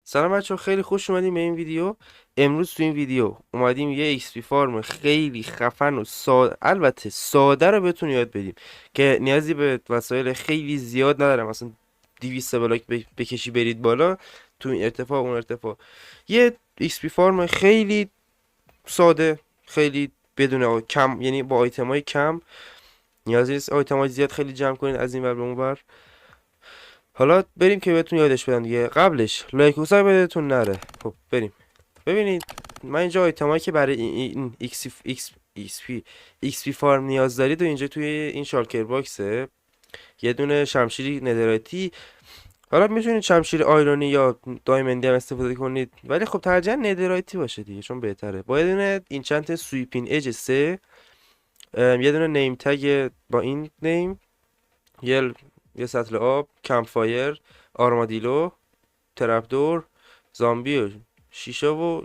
سلام بچه، خیلی خوش اومدیم به این ویدیو. امروز تو این ویدیو اومدیم یه ایکس پی فارم خیلی خفن و ساده، البته ساده رو بهتون یاد بدیم که نیازی به وسایل خیلی زیاد نداره. مثلا 200 بلاک بکشی برید بالا تو این ارتفاع اون ارتفاع. یه ایکس پی فارم خیلی ساده، خیلی بدون کم، یعنی با آیتم های کم. نیازی نیست آیتم های زیاد خیلی جمع کنید از این ور به اون ور. حالا بریم که بهتون یادش بدم دیگه. قبلش لایک و ساب بدتون نره. خب بریم. ببینید من اینجا آیتمایی که برای این ایکس پی فارم نیاز دارید و اینجا توی این شالکر باکسه. یه دونه شمشیری ندراتی. حالا میتونید شمشیر آیرونی یا دایمندی هم استفاده کنید، ولی خب ترجیحاً ندرایتی باشه دیگه چون بهتره. با یه دونه اینچنت سویپین اج 3، یه دونه نیم تگ با این نیم، یه سطل آب، کمپفایر، آرمادیلو، ترپدور، زامبی و شیشه و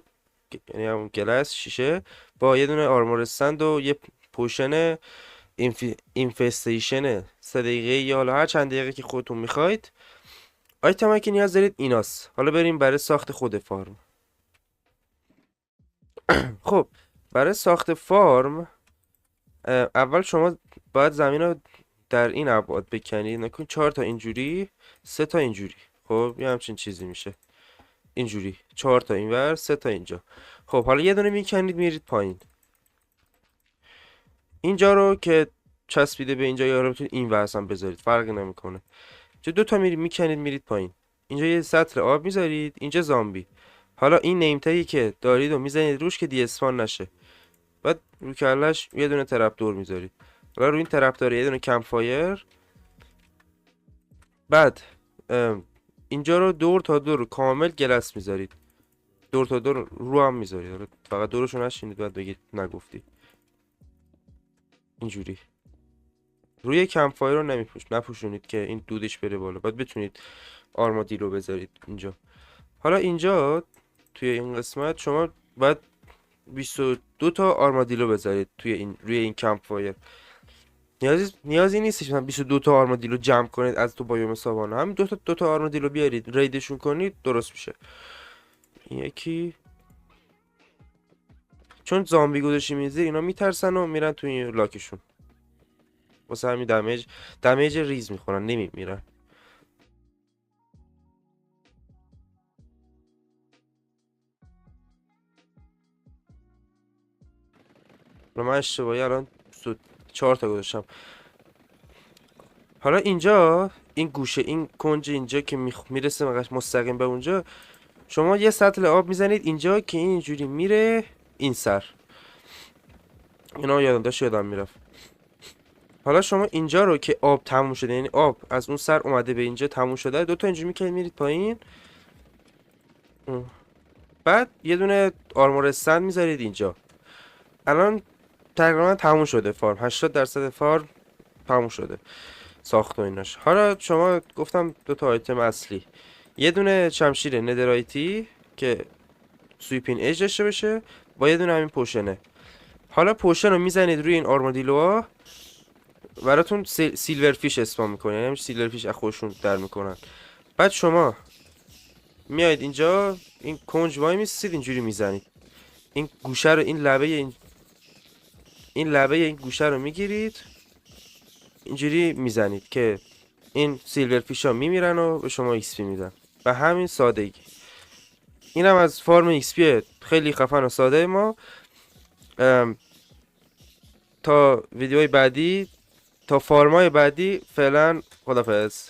یعنی همون گلس شیشه، با یه دونه آرمور استند و یه پوشن اینفستیشن 3 دقیقه یا حالا هر چند دقیقه که خودتون میخواید. آیتم که نیاز دارید ایناست. حالا بریم برای ساخت خود فارم. خب برای ساخت فارم اول شما باید زمین رو در این ابعاد بکنید. نکن 4 تا اینجوری، 3 تا اینجوری. خب یه همچین چیزی میشه. اینجوری 4 تا اینور، 3 تا اینجا. خب حالا یه دونه میکنید میرید پایین. اینجا رو که چسبیده به اینجا، یا رو میتونید این ور هم بذارید، فرقی نمیکنه. چه 2 تا میکنید میرید پایین. اینجا یه سطل آب میذارید، اینجا زامبی. حالا این نیم تگی که دارید و میزنید روش که دی اسپان نشه. بعد رو کلش یه دونه ترپدور میذارید. حالا روی این ترپدور یه دونه کمپفایر. بعد اینجا رو دور تا دور کامل گلس میذارید. دور تا دور رو هم میذارید. فقط دورشو نشینید بعد بگید نگفتی. اینجوری روی کمپفایر رو نپوشونید که این دودش بره بالا. بعد بتونید آرمادیلو بذارید اینجا. حالا اینجا توی این قسمت شما باید 22 تا آرمادیلو بذارید توی این روی این کمپفایر. نیازی نیستش مثلا 22 تا آرمادیلو جمع کنید از تو بایوم ساوانا. همین دو تا آرمادیلو بیارید، ریدشون کنید، درست میشه. این یکی، چون زامبی گذاشی میزه اینا میترسن و میرن توی این لاکشون. واسه همین دمیج ریز میخورن، نمیمیرن. من اشتباهی الان 4 تا گذاشتم. حالا اینجا این گوشه، این کنج اینجا که میرسه مستقیم به اونجا، شما یه سطل آب میزنید اینجا که اینجوری میره این سر. اینا یادم میرفت. حالا شما اینجا رو که آب تموم شده، یعنی آب از اون سر اومده به اینجا تموم شده، 2 تا اینجوری میکنید میرید پایین. بعد یه دونه آرمور استند میذارید اینجا. الان تقریبا تموم شده فارم. 80% فارم تموم شده ساخت و ایناش. حالا شما گفتم 2 تا آیتم اصلی، یه دونه شمشیر ندرایتی که سویپین اج داشته باشه با یه دونه همین پوشنه. حالا پوشن رو میزنید روی این آرمادیلوها، براتون سیلور فیش اسپام میکنه، یعنی سیلور فیش از خودشون در میکنن. بعد شما میایید اینجا این کنج وای میسید، اینجوری میزنید این گوشه رو، این لبه این گوشه رو میگیرید، اینجوری میزنید که این سیلور فیش ها میمیرن و به شما ایکس پی میدن. به همین سادگی. اینم از فارم ایکس پی خیلی خفن و ساده ما. تا ویدیوهای بعدی، تا فارمای بعدی، فعلا خدافظ.